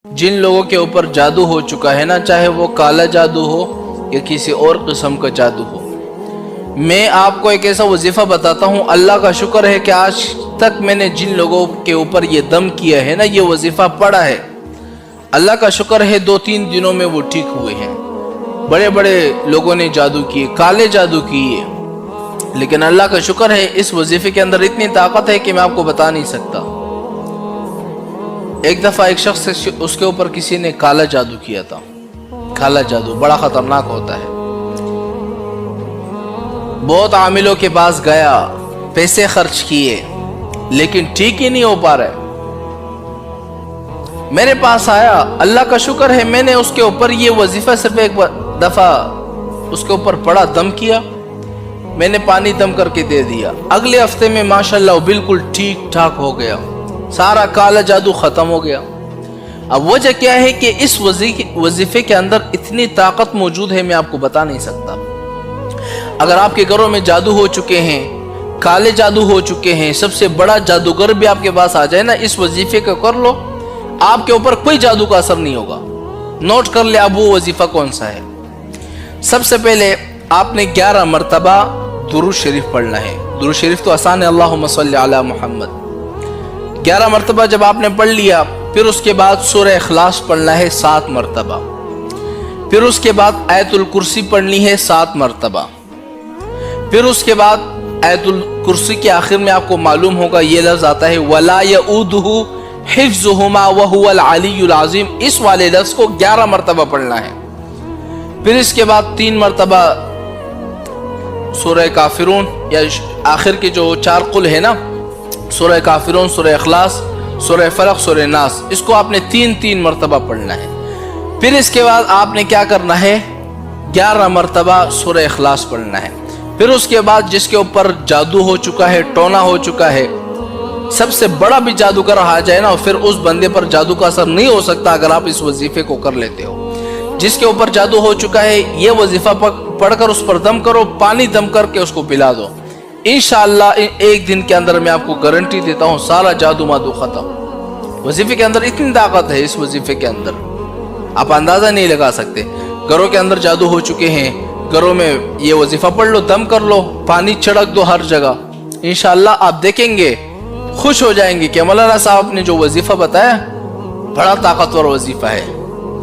جن لوگوں کے اوپر جادو ہو چکا ہے نا، چاہے وہ کالا جادو ہو یا کسی اور قسم کا جادو ہو، میں آپ کو ایک ایسا وظیفہ بتاتا ہوں۔ اللہ کا شکر ہے کہ آج تک میں نے جن لوگوں کے اوپر یہ دم کیا ہے نا، یہ وظیفہ پڑھا ہے، اللہ کا شکر ہے 2-3 دنوں میں وہ ٹھیک ہوئے ہیں۔ بڑے بڑے لوگوں نے جادو کیے، کالے جادو کیے، لیکن اللہ کا شکر ہے اس وظیفے کے اندر اتنی طاقت ہے کہ میں آپ کو بتا نہیں سکتا۔ ایک دفعہ ایک شخص اس کے اوپر کسی نے کالا جادو کیا تھا۔ کالا جادو بڑا خطرناک ہوتا ہے۔ بہت عاملوں کے پاس گیا، پیسے خرچ کیے، لیکن ٹھیک ہی نہیں ہو پا رہے۔ میرے پاس آیا، اللہ کا شکر ہے میں نے اس کے اوپر یہ وظیفہ صرف ایک دفعہ اس کے اوپر پڑا، دم کیا، میں نے پانی دم کر کے دے دیا، اگلے ہفتے میں ماشاءاللہ وہ بالکل ٹھیک ٹھاک ہو گیا، سارا کالا جادو ختم ہو گیا۔ اب وجہ کیا ہے کہ اس وظیفے کے اندر اتنی طاقت موجود ہے، میں آپ کو بتا نہیں سکتا۔ اگر آپ کے گھروں میں جادو ہو چکے ہیں، کالے جادو ہو چکے ہیں، سب سے بڑا جادوگر بھی آپ کے پاس آ جائے نا، اس وظیفے کو کر لو، آپ کے اوپر کوئی جادو کا اثر نہیں ہوگا۔ نوٹ کر لے اب وہ وظیفہ کون سا ہے۔ سب سے پہلے آپ نے 11 مرتبہ درود شریف پڑھنا ہے۔ درود شریف تو آسان ہے، اللہم صلی علی محمد۔ 11 مرتبہ جب آپ نے پڑھ لیا، پھر اس کے بعد سورہ اخلاص پڑھنا ہے 7 مرتبہ، پھر اس کے بعد آیت الکرسی پڑھنی ہے 7 مرتبہ، پھر اس کے بعد آیت الکرسی کے آخر میں آپ کو معلوم ہوگا یہ لفظ آتا ہے وَلَا يَؤُودُهُ حِفْظُهُمَا وَهُوَ الْعَلِيُّ الْعَظِيمُ، اس والے لفظ کو 11 مرتبہ پڑھنا ہے۔ پھر اس کے بعد 3 مرتبہ سورہ کافرون، یا آخر کے جو 4 قل ہے نا، سورہ کافرون، سورہ اخلاص، سورہ فلق، سورہ ناس، اس کو آپ نے 3 مرتبہ پڑھنا ہے۔ پھر اس کے بعد آپ نے کیا کرنا ہے، 11 مرتبہ سورہ اخلاص پڑھنا ہے۔ پھر اس کے بعد جس کے اوپر جادو ہو چکا ہے، ٹونا ہو چکا ہے، سب سے بڑا بھی جادوگر آ جائے نا، پھر اس بندے پر جادو کا اثر نہیں ہو سکتا اگر آپ اس وظیفے کو کر لیتے ہو۔ جس کے اوپر جادو ہو چکا ہے، یہ وظیفہ پڑھ کر اس پر دم کرو، پانی دم کر کے اس کو پلا دو، انشاءاللہ ایک دن کے اندر میں آپ کو گارنٹی دیتا ہوں سارا جادو مادو ختم۔ وظیفے کے اندر اتنی طاقت ہے، اس وظیفے کے اندر آپ اندازہ نہیں لگا سکتے۔ گھروں کے اندر جادو ہو چکے ہیں، گھروں میں یہ وظیفہ پڑھ لو، دم کر لو، پانی چھڑک دو ہر جگہ، انشاءاللہ آپ دیکھیں گے، خوش ہو جائیں گے کہ مولانا صاحب نے جو وظیفہ بتایا بڑا طاقتور وظیفہ ہے،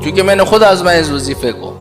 کیونکہ میں نے خود آزمایا اس وظیفے کو۔